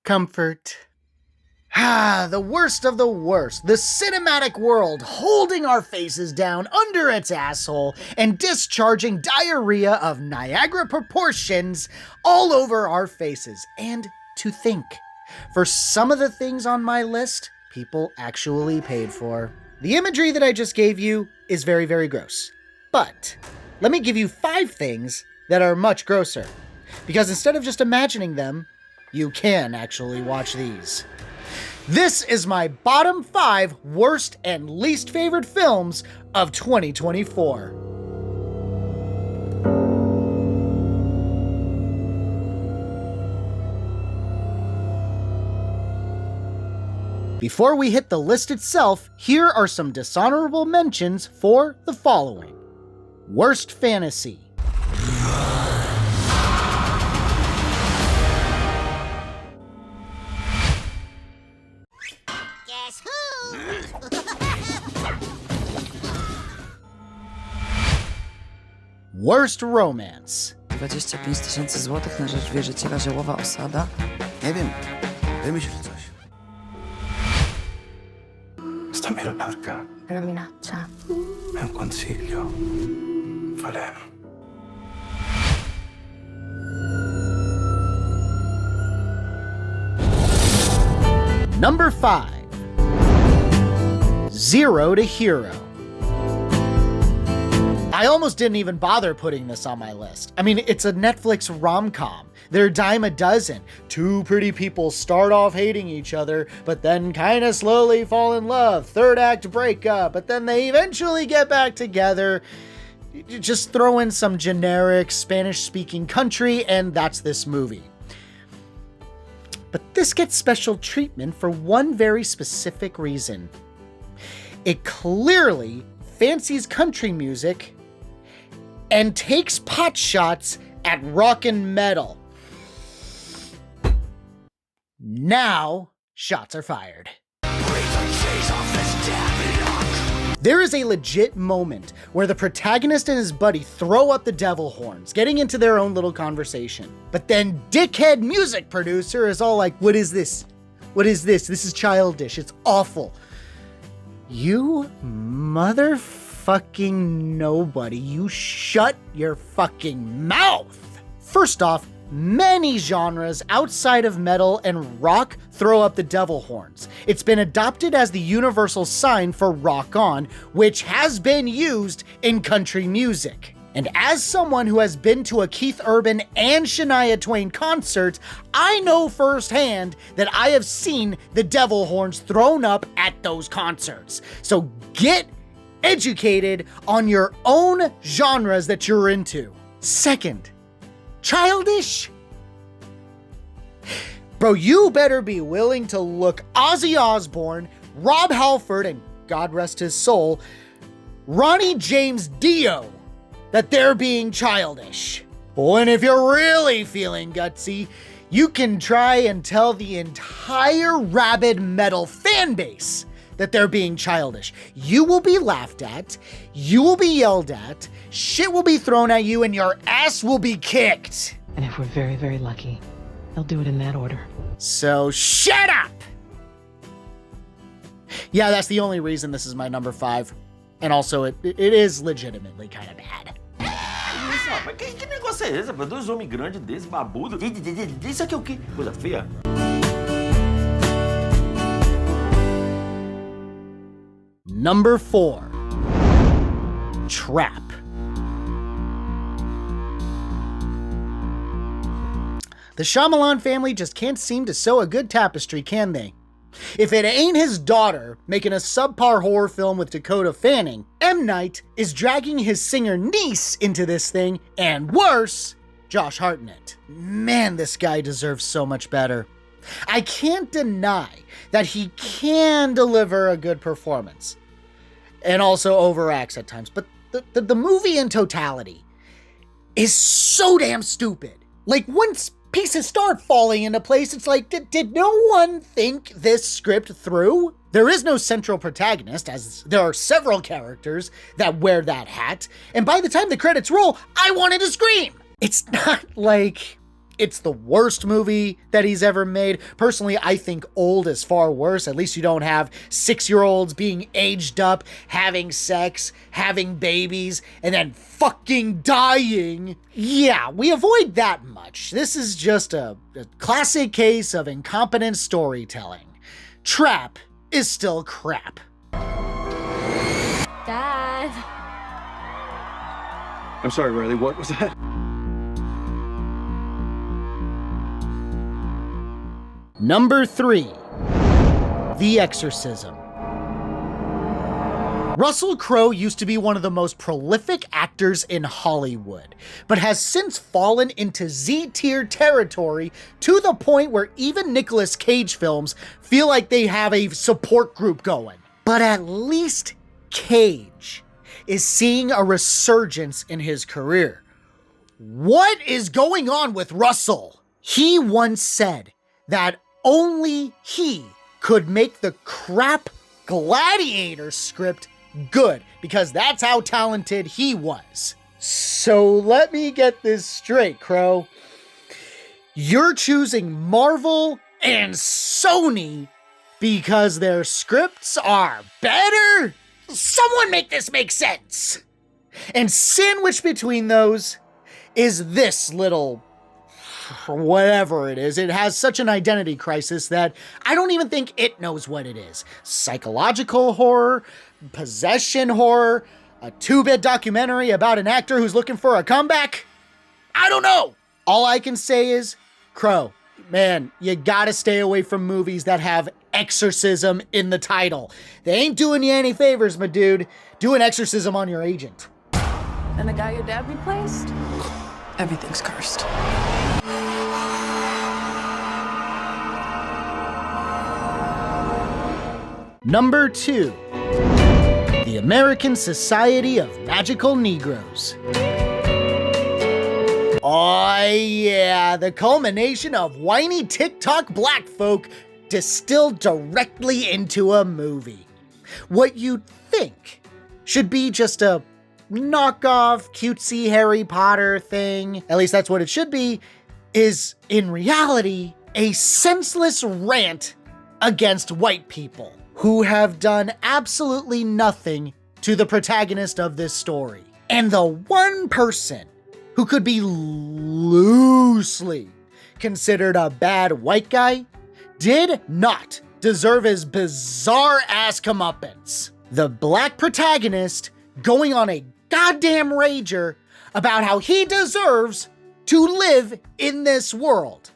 comfort. The worst of the worst. The cinematic world holding our faces down under its asshole and discharging diarrhea of Niagara proportions all over our faces. And to think, for some of the things on my list, people actually paid for. The imagery that I just gave you is very, very gross. But let me give you 5 things that are much grosser. Because instead of just imagining them, you can actually watch these. This is my bottom 5 worst and least favorite films of 2024. Before we hit the list itself, here are some dishonorable mentions for the following. Worst fantasy. Guess who? Worst romance. 25 000 złotych na rzecz wierzyciela Żałowa Osada? Nie wiem, wymyśl coś. Stammi la larga. La minaccia. È un consiglio. Falem. Number 5. Zero to Hero. I almost didn't even bother putting this on my list. I mean, it's a Netflix rom-com. They're a dime a dozen. 2 pretty people start off hating each other, but then kind of slowly fall in love. 3rd act breakup, but then they eventually get back together. Just throw in some generic Spanish-speaking country, and that's this movie. But this gets special treatment for one very specific reason. It clearly fancies country music and takes pot shots at rock and metal. Now, shots are fired. There is a legit moment where the protagonist and his buddy throw up the devil horns, getting into their own little conversation. But then dickhead music producer is all like, what is this? What is this? This is childish. It's awful. You motherfucking nobody. You shut your fucking mouth. First off, many genres outside of metal and rock throw up the devil horns. It's been adopted as the universal sign for rock on, which has been used in country music. And as someone who has been to a Keith Urban and Shania Twain concert, I know firsthand that I have seen the devil horns thrown up at those concerts. So get educated on your own genres that you're into. Second, childish? Bro, you better be willing to look Ozzy Osbourne, Rob Halford, and God rest his soul, Ronnie James Dio, that they're being childish. Oh, and if you're really feeling gutsy, you can try and tell the entire rabid metal fan base that they're being childish. You will be laughed at, you will be yelled at, shit will be thrown at you, and your ass will be kicked. And if we're very, very lucky, they'll do it in that order. So shut up! Yeah, that's the only reason this is my number 5. And also, it is legitimately kind of bad. Isso, rapaz, que negócio é esse, rapaz? 2 homens grandes desse, babudo. Isso aqui é o quê? Coisa feia. Number 4. Trap. The Shyamalan family just can't seem to sew a good tapestry, can they? If it ain't his daughter making a subpar horror film with Dakota Fanning, M. Night is dragging his singer niece into this thing, and worse, Josh Hartnett. Man, this guy deserves so much better. I can't deny that he can deliver a good performance, and also overacts at times, but the movie in totality is so damn stupid. Like, once pieces start falling into place, it's like, did no one think this script through? There is no central protagonist, as there are several characters that wear that hat, and by the time the credits roll, I wanted to scream. It's not like it's the worst movie that he's ever made. Personally, I think Old is far worse. At least you don't have 6-year-olds being aged up, having sex, having babies, and then fucking dying. Yeah, we avoid that much. This is just a classic case of incompetent storytelling. Trap is still crap. Dad. I'm sorry, Riley, what was that? Number 3, The Exorcism. Russell Crowe used to be one of the most prolific actors in Hollywood, but has since fallen into Z-tier territory to the point where even Nicolas Cage films feel like they have a support group going. But at least Cage is seeing a resurgence in his career. What is going on with Russell? He once said that only he could make the crap Gladiator script good, because that's how talented he was. So let me get this straight, Crow. You're choosing Marvel and Sony because their scripts are better? Someone make this make sense! And sandwiched between those is this little whatever it is. It has such an identity crisis that I don't even think it knows what it is. Psychological horror, possession horror, a 2-bit documentary about an actor who's looking for a comeback? I don't know. All I can say is, Crow, man, you gotta stay away from movies that have exorcism in the title. They ain't doing you any favors, my dude. Do an exorcism on your agent. And the guy your dad replaced? Everything's cursed. Number 2, The American Society of Magical Negroes. Oh yeah, the culmination of whiny TikTok black folk distilled directly into a movie. What you'd think should be just a knockoff cutesy Harry Potter thing, at least that's what it should be, is in reality a senseless rant against white people who have done absolutely nothing to the protagonist of this story. And the one person who could be loosely considered a bad white guy did not deserve his bizarre ass comeuppance. The black protagonist going on a goddamn rager about how he deserves to live in this world.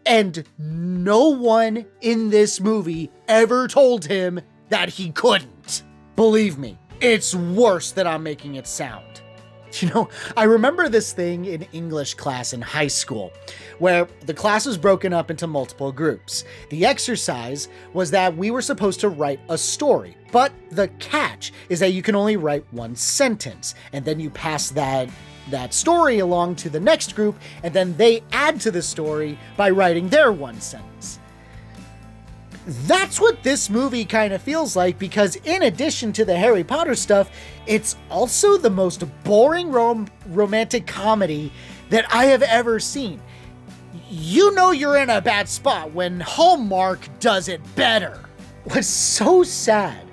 And no one in this movie ever told him that he couldn't. Believe me, it's worse than I'm making it sound. You know, I remember this thing in English class in high school, where the class was broken up into multiple groups. The exercise was that we were supposed to write a story, but the catch is that you can only write one sentence, and then you pass that story along to the next group, and then they add to the story by writing their one sentence. That's what this movie kind of feels like, because in addition to the Harry Potter stuff, it's also the most boring romantic comedy that I have ever seen. You know you're in a bad spot when Hallmark does it better. What's so sad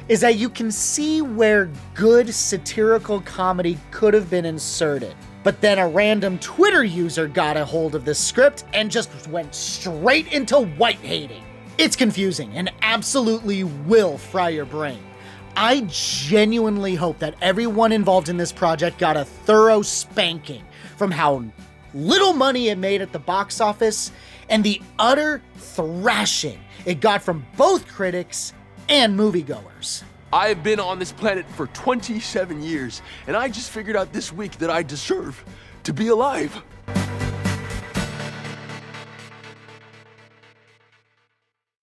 is that you can see where good satirical comedy could have been inserted. But then a random Twitter user got a hold of this script and just went straight into white hating. It's confusing and absolutely will fry your brain. I genuinely hope that everyone involved in this project got a thorough spanking from how little money it made at the box office and the utter thrashing it got from both critics and moviegoers. I've been on this planet for 27 years, and I just figured out this week that I deserve to be alive.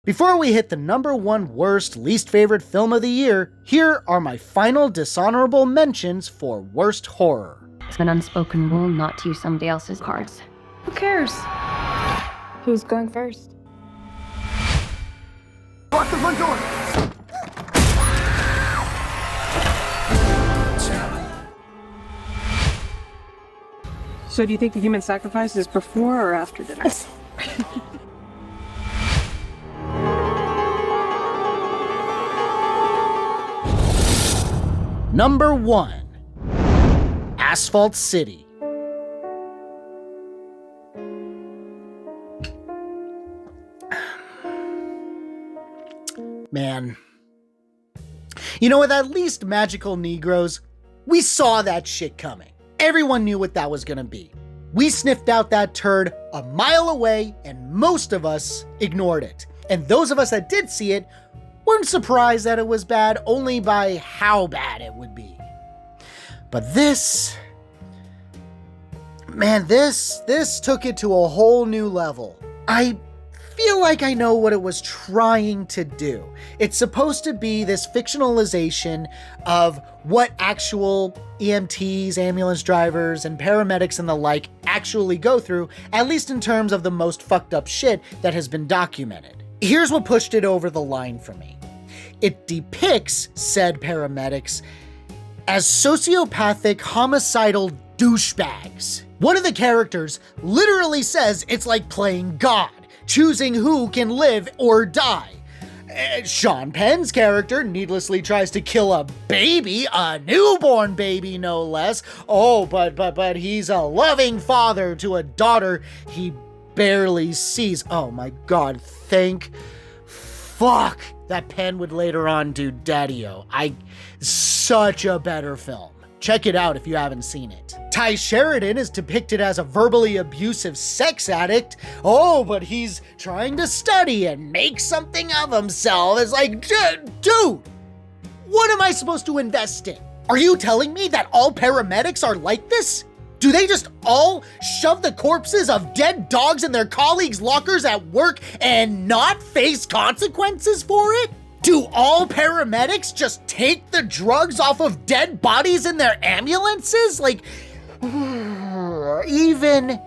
Before we hit the number 1 worst, least favorite film of the year, here are my final dishonorable mentions for worst horror. It's an unspoken rule not to use somebody else's cards. Who cares? Who's going first? Lock the front door! So do you think the human sacrifice is before or after dinner? Number 1. Asphalt City. Man. You know, with at least Magical Negroes, we saw that shit coming. Everyone knew what that was gonna be. We sniffed out that turd a mile away, and most of us ignored it. And those of us that did see it weren't surprised that it was bad, only by how bad it would be. But this took it to a whole new level. I feel like I know what it was trying to do. It's supposed to be this fictionalization of what actual EMTs, ambulance drivers, and paramedics and the like actually go through, at least in terms of the most fucked up shit that has been documented. Here's what pushed it over the line for me. It depicts said paramedics as sociopathic, homicidal douchebags. One of the characters literally says it's like playing God, choosing who can live or die. Sean Penn's character needlessly tries to kill a baby, a newborn baby no less. Oh, but he's a loving father to a daughter he barely sees. Oh my God, thank fuck that Penn would later on do Daddy-O. Such a better film. Check it out if you haven't seen it. Ty Sheridan is depicted as a verbally abusive sex addict. Oh, but he's trying to study and make something of himself. It's like, dude, what am I supposed to invest in? Are you telling me that all paramedics are like this? Do they just all shove the corpses of dead dogs in their colleagues' lockers at work and not face consequences for it? Do all paramedics just take the drugs off of dead bodies in their ambulances? Like, even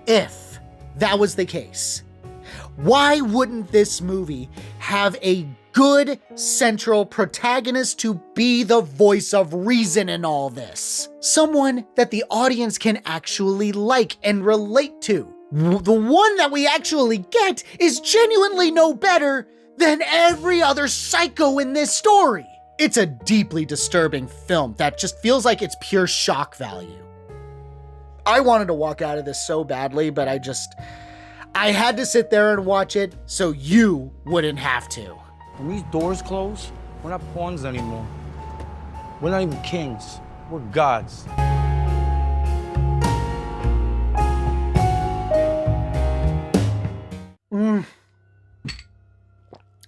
if that was the case, why wouldn't this movie have a good central protagonist to be the voice of reason in all this? Someone that the audience can actually like and relate to. The one that we actually get is genuinely no better than every other psycho in this story. It's a deeply disturbing film that just feels like it's pure shock value. I wanted to walk out of this so badly, but I had to sit there and watch it so you wouldn't have to. When these doors close, we're not pawns anymore. We're not even kings. We're gods.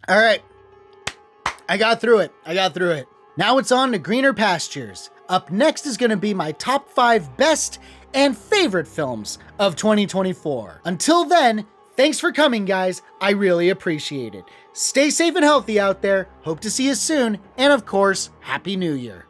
All right. I got through it. Now it's on to greener pastures. Up next is going to be my top 5 best and favorite films of 2024. Until then, thanks for coming, guys. I really appreciate it. Stay safe and healthy out there. Hope to see you soon. And of course, Happy New Year.